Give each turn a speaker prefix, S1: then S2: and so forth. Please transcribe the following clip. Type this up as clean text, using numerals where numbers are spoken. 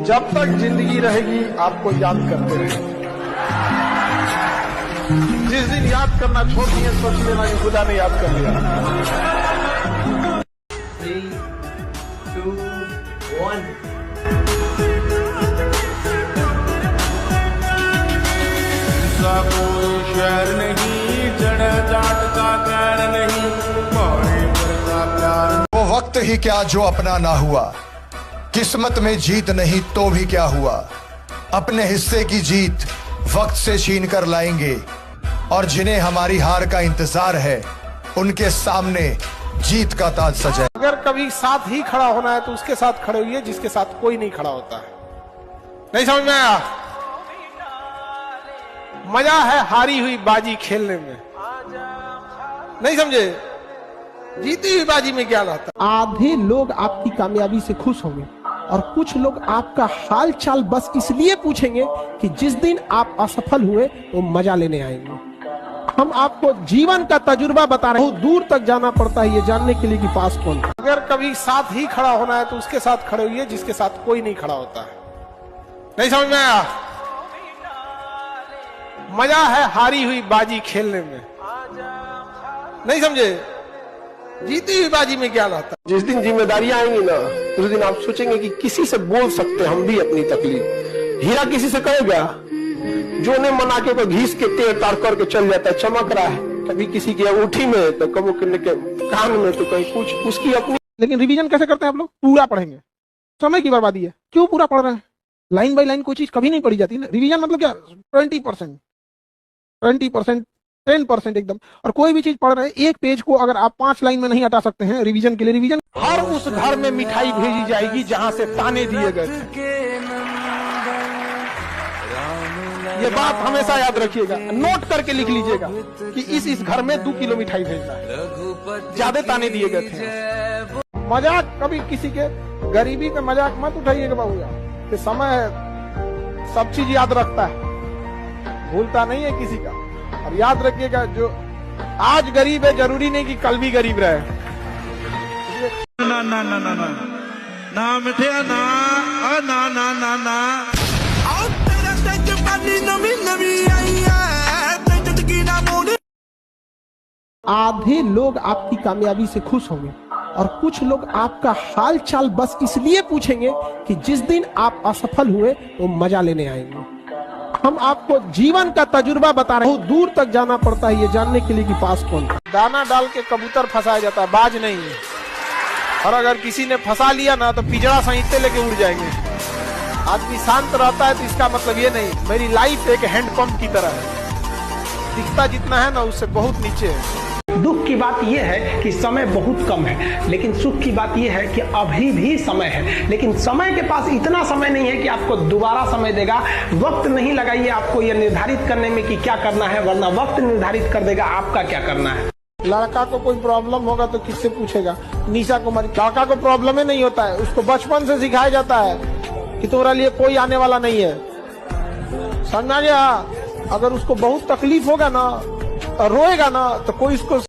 S1: जब तक जिंदगी रहेगी आपको याद करते रहेंगे। जिस दिन याद करना छोड़ दिए सोच लेना कि खुदा ने याद कर लिया।
S2: 3, 2, 1
S3: कोई शहर नहीं, जड़ जाट का कैर नहीं, पौड़े पर का प्यार।
S4: वो वक्त ही क्या जो अपना ना हुआ, किस्मत में जीत नहीं तो भी क्या हुआ। अपने हिस्से की जीत वक्त से छीन कर लाएंगे, और जिन्हें हमारी हार का इंतजार है उनके सामने जीत का ताज सजाए।
S1: अगर कभी साथ ही खड़ा होना है तो उसके साथ खड़े हुए जिसके साथ कोई नहीं खड़ा होता है। नहीं समझ में आया? मजा है हारी हुई बाजी खेलने में, नहीं समझे? जीती हुई बाजी में क्या रहता।
S5: आधे लोग आपकी कामयाबी से खुश होंगे और कुछ लोग आपका हाल चाल बस इसलिए पूछेंगे कि जिस दिन आप असफल हुए वो मजा लेने आएंगे। हम आपको जीवन का तजुर्बा बता रहे हैं। बहुत दूर तक जाना पड़ता है ये जानने के लिए कि पास कौन।
S1: अगर कभी साथ ही खड़ा होना है तो उसके साथ खड़े हुए जिसके साथ कोई नहीं खड़ा होता है। नहीं समझ में आया? मजा है हारी हुई बाजी खेलने में, नहीं समझे? जीती हुई बाजी में क्या रहता। जिस दिन जिम्मेदारियां आएंगी ना उस दिन आप सोचेंगे कि किसी से बोल सकते हम भी अपनी तकलीफ। हीरा किसी से कहेगा जो ने मना के को घीस के तेर तार करके चल जाता है, चमक रहा है कभी किसी की अंगूठी में तो कभी किसी के कान में तो कहीं कुछ उसकी अपनी।
S5: लेकिन रिवीजन कैसे करते हैं आप लोग? पूरा पढ़ेंगे, समय की बर्बादी है। क्यों पूरा पढ़ रहे हैं? लाइन बाय लाइन कोई चीज कभी नहीं पढ़ी जाती ना। रिवीजन मतलब क्या? 20%, 10% एकदम। और कोई भी चीज पढ़ रहे हैं, एक पेज को अगर आप 5 लाइन में नहीं हटा सकते हैं रिवीजन के लिए, रिवीजन।
S1: हर उस घर में मिठाई भेजी जाएगी जहां से ताने दिए गए थे। ये बात हमेशा याद रखिएगा, नोट करके लिख लीजिएगा कि इस घर में 2 किलो मिठाई भेजना है, ज्यादा ताने दिए गए थे। मजाक कभी किसी के गरीबी का मजाक मत उठाइएगा बाबूया। कि समय है, सब चीज याद रखता है, भूलता नहीं है किसी का। और याद रखिएगा जो आज गरीब है जरूरी नहीं कि कल भी गरीब रहे।
S3: ना ना ना ना ना ना मिठे ना ना ना ना ना।
S5: आधे लोग आपकी कामयाबी से खुश होंगे और कुछ लोग आपका हाल चाल बस इसलिए पूछेंगे कि जिस दिन आप असफल हुए वो मजा लेने आएंगे। हम आपको जीवन का तजुर्बा बता रहे हैं। बहुत दूर तक जाना पड़ता है ये जानने के लिए कि पास कौन।
S1: दाना डाल के कबूतर फंसाया जाता है, बाज नहीं है। और अगर किसी ने फंसा लिया ना तो पिजड़ा संहिते लेके उड़ जाएंगे। आदमी शांत रहता है तो इसका मतलब ये नहीं मेरी लाइफ एक हैंडपंप की तरह है, दिखता जितना है ना उससे बहुत नीचे है।
S6: दुख की बात यह है कि समय बहुत कम है, लेकिन सुख की बात यह है कि अभी भी समय है। लेकिन समय के पास इतना समय नहीं है कि आपको दोबारा समय देगा। वक्त नहीं लगाइए आपको यह निर्धारित करने में कि क्या करना है, वरना वक्त निर्धारित कर देगा आपका क्या करना है।
S1: लड़का को कोई प्रॉब्लम होगा तो किससे पूछेगा? निशा कुमारी। लड़का को प्रॉब्लम ही नहीं होता है, उसको बचपन से सिखाया जाता है कि तुम्हारे लिए कोई आने वाला नहीं है। समझा गया? अगर उसको बहुत तकलीफ होगा ना, रोएगा ना तो कोई उसको